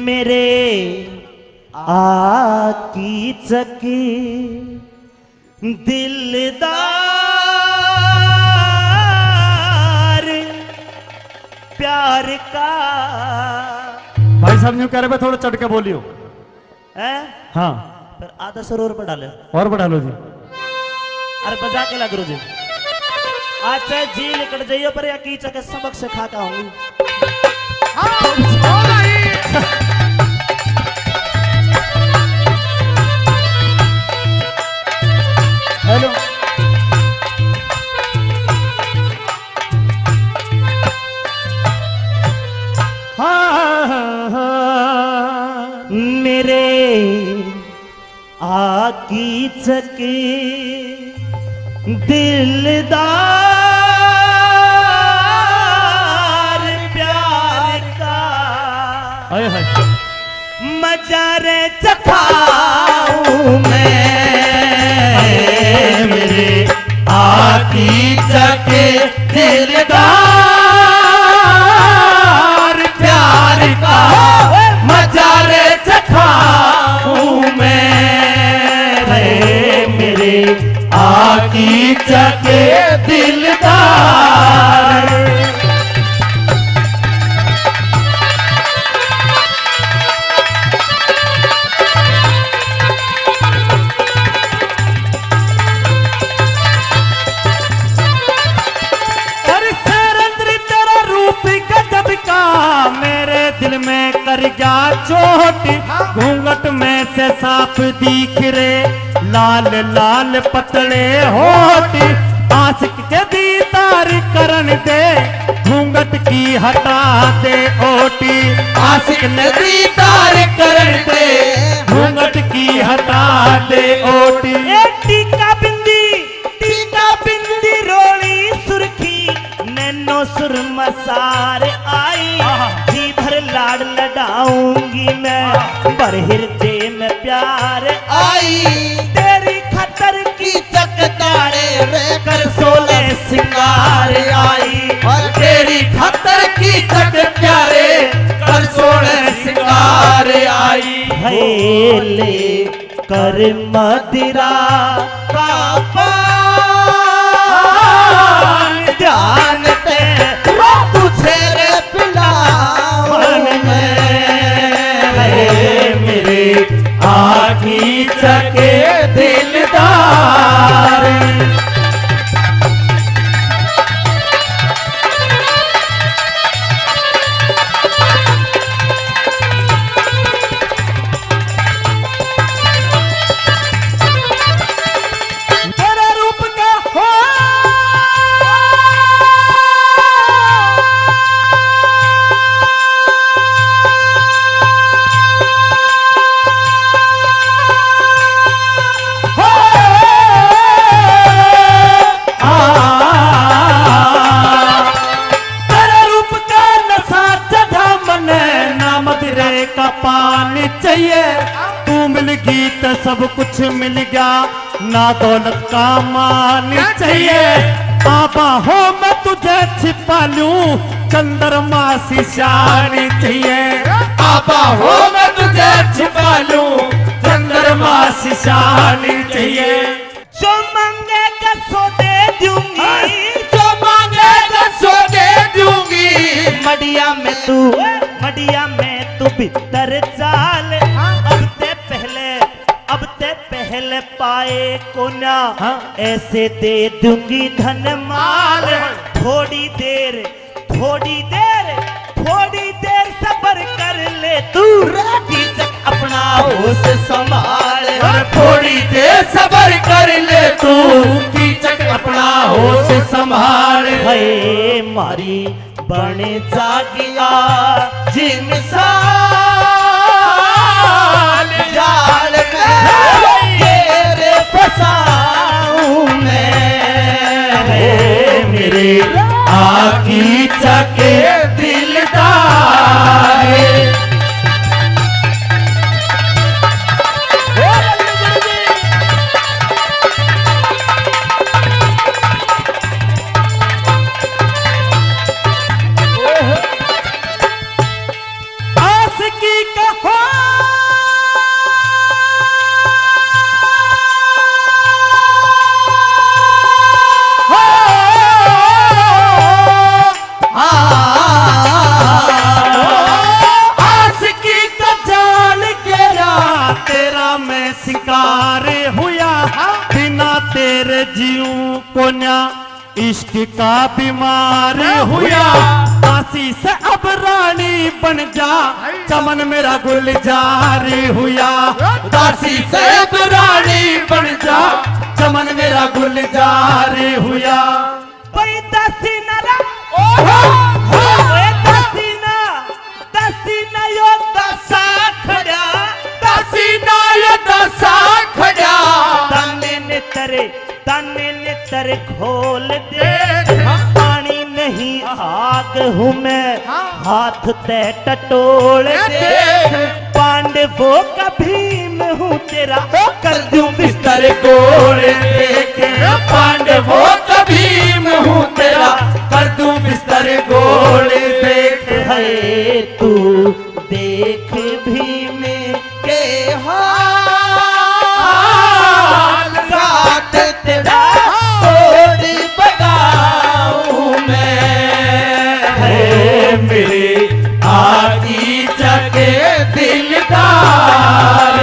मेरे आकी चकी दिलदार प्यार का। भाई साहब न्यू कह रहे थोड़ा चढ़ के बोलियो है। हाँ पर आधा सुर और बढ़ा ले और बढ़ा लो जी। अरे बजा के ला गुरु जी। आज चाहे जी निकट जाइयो पर या कीचक के सबक से खा का होंगी। हेलो मेरे आकी चके दिलदार प्यार का। हाय हाय मजारे चखाऊं मैं मेरे आकी चके दिलदार प्यार का। मजारे चखाऊं मैं मेरे आकी चके दिलदार। दिल में कर गया चोट घूंघट में से साफ दिख रे लाल लाल पतले होठ। आशिक के दीदार करन दे घूंघट की हटा दे ओटी। आशिक ने दीदार करन दे घूंघट की हटा दे ओटी। टीका बिंदी रोली सुर्खी नैनो सुर मसार आई। जी भर लाड लडाऊंगी मैं बर हृदय में प्यार आई। तेरी खतर की चकताड़े रे कर सोले सिंगार आई। और तेरी खतर की चक प्यारे कर सोले सिंगार आई। भैले कर मदिरा का पान ध्यान ते तुझे रे पिलाऊं मैं मेरे आकी चके दिलदार। तेरे रूप का हो पानी चाहिए तू मिल गई तो सब कुछ मिल गया ना दौलत का मान चाहिए। पापा हो मैं तुझे छिपा लूं चंद्रमा सी शान चाहिए। पापा हो मैं तुझे छिपा लूं चंद्रमा सी शान चाहिए। जो मांगेगा सो दे दूंगी जो मांगेगा सो दे दूंगी। मडिया में तू भीतर चाल। अब ते पहले पाए को ना ऐसे दे दूंगी धन माल। थोड़ी देर सब्र कर ले तू कीचक अपना होश संभाल। थोड़ी देर सब्र कर ले तू कीचक अपना होश संभाल। है मारी बने जागिया जिनसा इश्क का बीमार हुआ दासी से अब रानी बन जा चमन मेरा गुलजार हुआ दासी से अब रानी बन जा चमन मेरा गुलजार हुआ भाई दासी ना रा दासी ना यो दसा खड़ा दासी ना यो दसा खड़ा ताने ने तेरे खोल दे पानी नहीं आग हूँ मैं हाथ ते टटोल दे पांडवों का भीम हूँ तेरा कर दूं बिस्तर गोल देखे पांडवों का भीम हूँ तेरा कर दूं बिस्तर गोल देख है तू देख भीम के हाल रात तेरा तोड़ बगाऊं मैं है मेरे आगी जगे दिलदार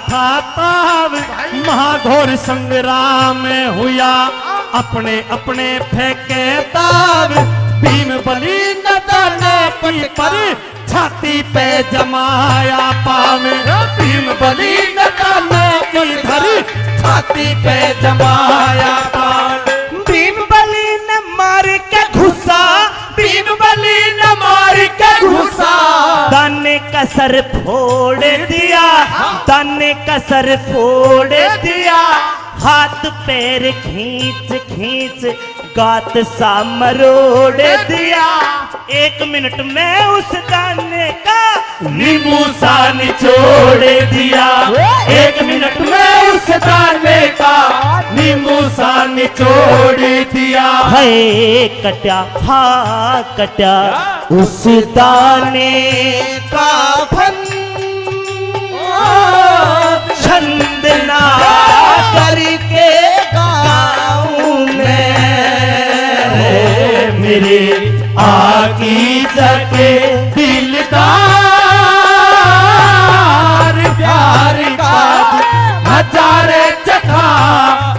था ताव महाघोर संग्राम हुआ अपने अपने फेंके ताव भीम बलि न दाने की पर छाती पे जमाया पाव भीम बलि न दाने की धरी छाती पे जमाया पाव भीम बलि न मार के घुसा भीम बलि न मार के घुसा दाने का सर फोड़ दिया दाने का सर फोड़ दिया हाथ पैर खींच खींच गात सा मरोड़ दिया 1 मिनट में उस दाने का नींबू सा निचोड़ दिया 1 मिनट में उस दाने का नींबू सा निचोड़ दिया है कटा हाँ कटा उस दाने का फन छंदना करके गाऊं मैं मेरे आगी जगे दिलदार प्यार का नजारे चखा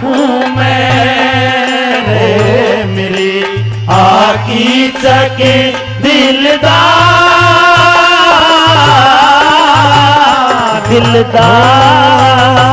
हूँ मैं मेरे आगी जगे दिलदार दिलदार